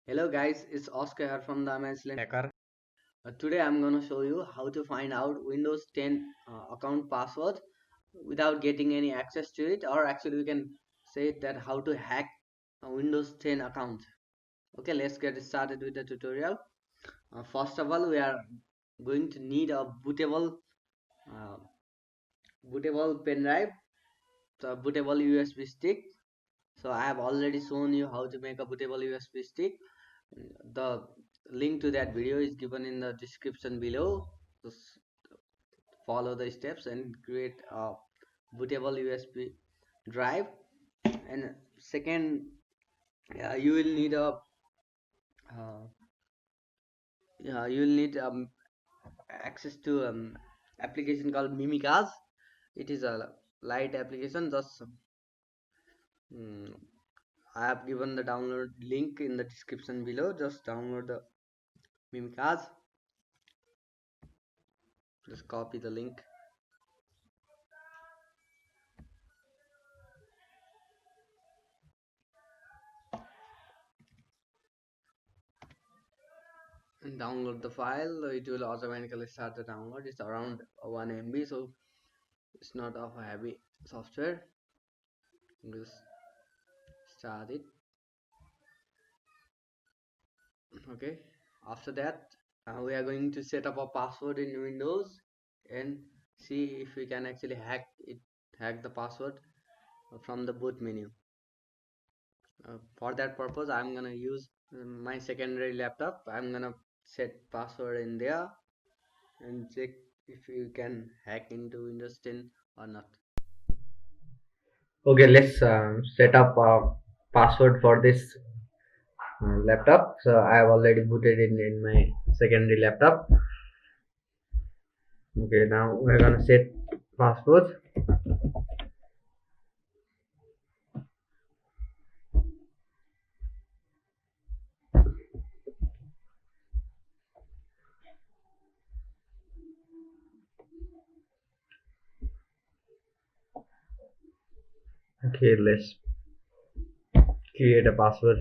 Hello guys, it's Oscar here from the Amazon Hacker. Today I'm gonna show you how to find out Windows 10 account password without getting any access to it, or actually we can say that how to hack a Windows 10 account. Okay, let's get started with the tutorial. First of all, we are going to need a uh, bootable pen drive, so bootable USB stick. So I have already shown you how to make a bootable USB stick. The link to that video is given in the description below. Just follow the steps and create a bootable USB drive. And second, you will need a uh, you will need access to application called Mimikaz. It is a light application. Just mm, I have given the download link in the description below. Just download the Mimikaz. Just copy the link and download the file. It will automatically start the download. It's around 1 MB, so it's not of a heavy software. Just start it. Okay, after that we are going to set up a password in Windows and see if we can actually hack the password from the boot menu. For that purpose I'm gonna use my secondary laptop. I'm gonna set password in there and check if you can hack into Windows 10 or not. Okay, let's set up a password for this laptop. So I have already booted in my secondary laptop. Okay, now we're gonna set password. Okay, let's create a password.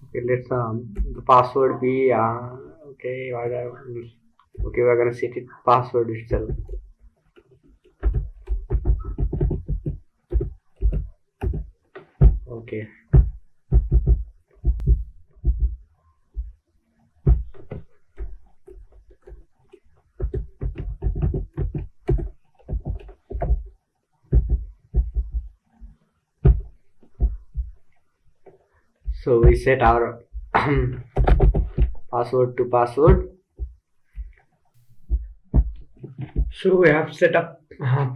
Okay, let's the password be okay. Okay, we're gonna set it password itself. Okay. So we set our password to password. So we have set up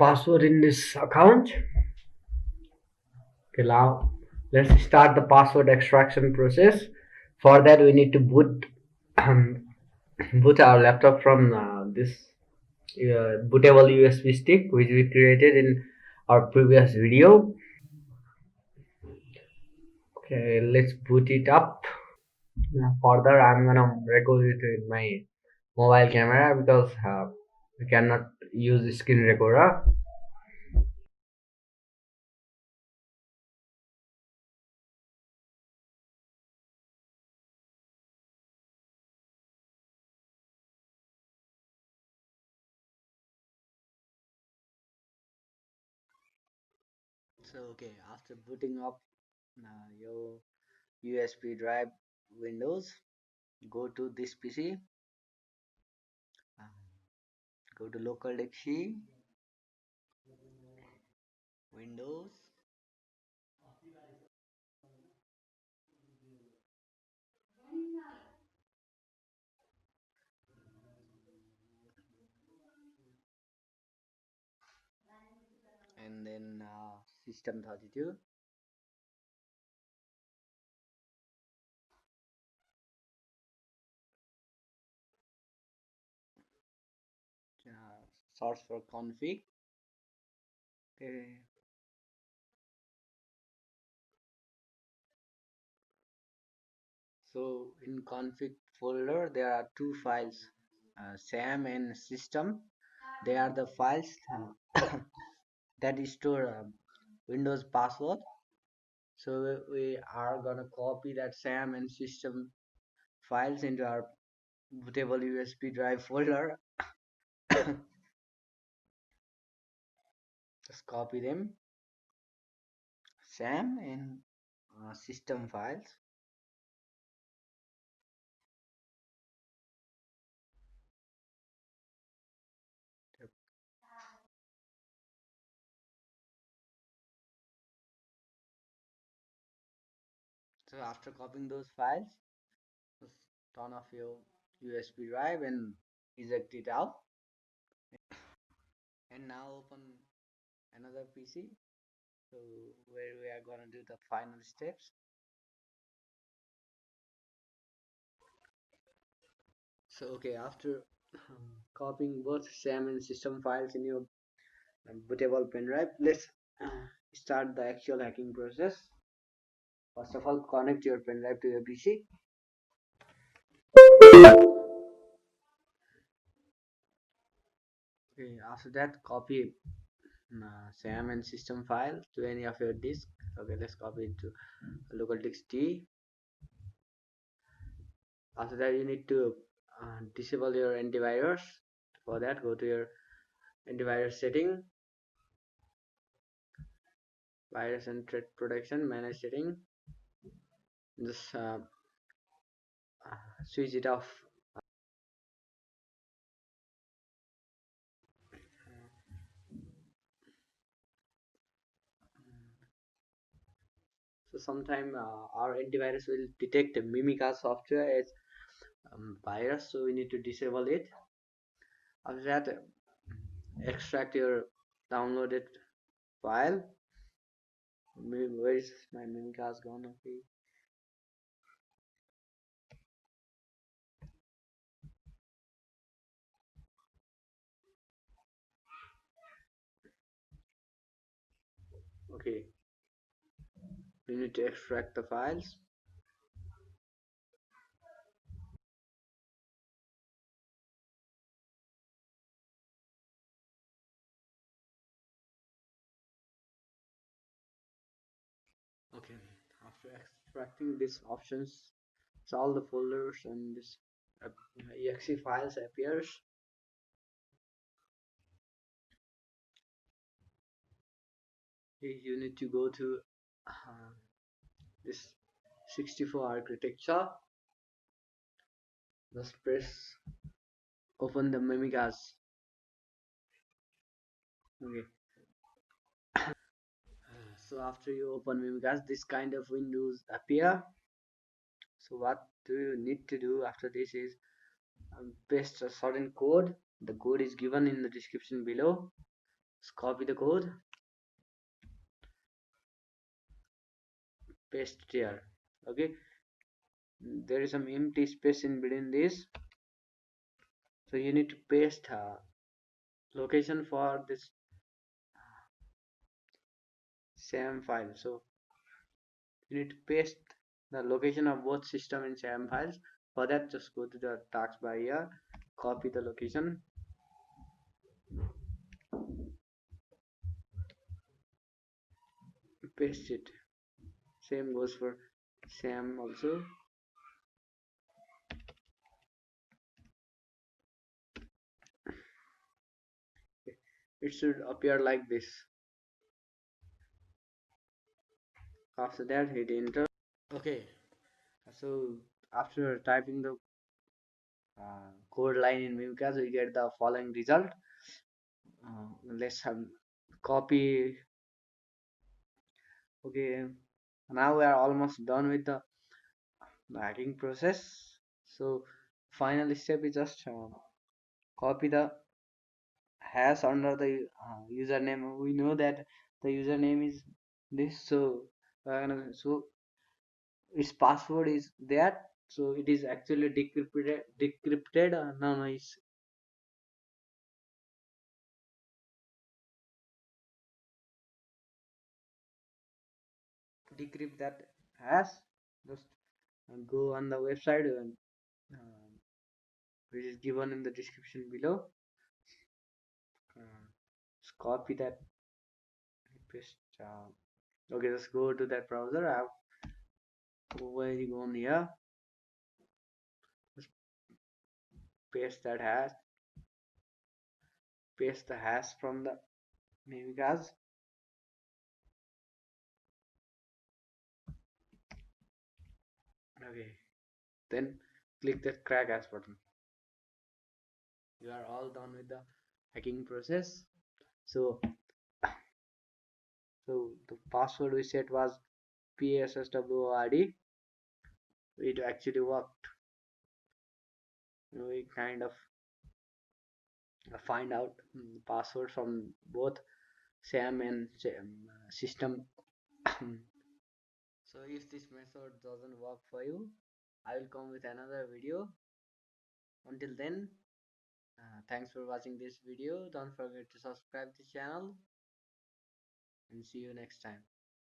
password in this account. Okay, now let's start the password extraction process. For that, we need to boot our laptop from this bootable USB stick, which we created in our previous video. Okay, let's boot it up. Further, I'm gonna record it with my mobile camera because we cannot use screen recorder. So okay, after booting up your USB drive Windows, go to this PC, uh, go to local disk Windows, and then System 32. Search for config. Okay. So in config folder there are two files, SAM and system. They are the files that store Windows password. So we are gonna copy that SAM and system files into our bootable USB drive folder. Just copy them, SAM and system files. So after copying those files, just turn off your USB drive and eject it out. And now open another PC. So where we are gonna do the final steps. So okay, after copying both SAM and system files in your bootable pen drive, let's start the actual hacking process. First of all, connect your pen drive to your PC. Okay, after that, copy SAM and system file to any of your disk. Okay, let's copy it to local disk D. After that, you need to disable your antivirus. For that, go to your antivirus setting, virus and threat protection, manage setting. Just switch it off. So sometime our antivirus will detect Mimica software as virus, so we need to disable it. After that, extract your downloaded file. Where is my Mimica's gone? Okay. Okay, we need to extract the files. Okay, after extracting these options, so all the folders and this exe files appears. You need to go to this 64 architecture. Just press open the Mimigas. Okay. So after you open Mimigas, this kind of windows appear. So what do you need to do after this is paste a certain code. The code is given in the description below. Just copy the code, paste it here. Okay, there is some empty space in between this, so you need to paste location for this SAM file. So you need to paste the location of both system and SAM files. For that, just go to the taskbar here, copy the location, paste it. Same goes for SAM also. It should appear like this. After that, hit enter. Okay, so after typing the code line in Mimikatz, we get the following result. Let's have copy. Okay, now we are almost done with the hacking process. So final step is just copy the hash under the username. We know that the username is this, so so its password is that, so it is actually decrypted. No, it's decrypt that hash. Just go on the website and uh, which is given in the description below. Just copy that, paste Okay, just go to that browser. Where you go on here, just paste that hash, paste the hash from the Mimikaz. Okay, then click that crack hash button. You are all done with the hacking process. So, the password we set was PSSWORD. It actually worked. We kind of find out password from both SAM and system. So if this method doesn't work for you, I will come with another video. Until then, thanks for watching this video. Don't forget to subscribe the channel and see you next time.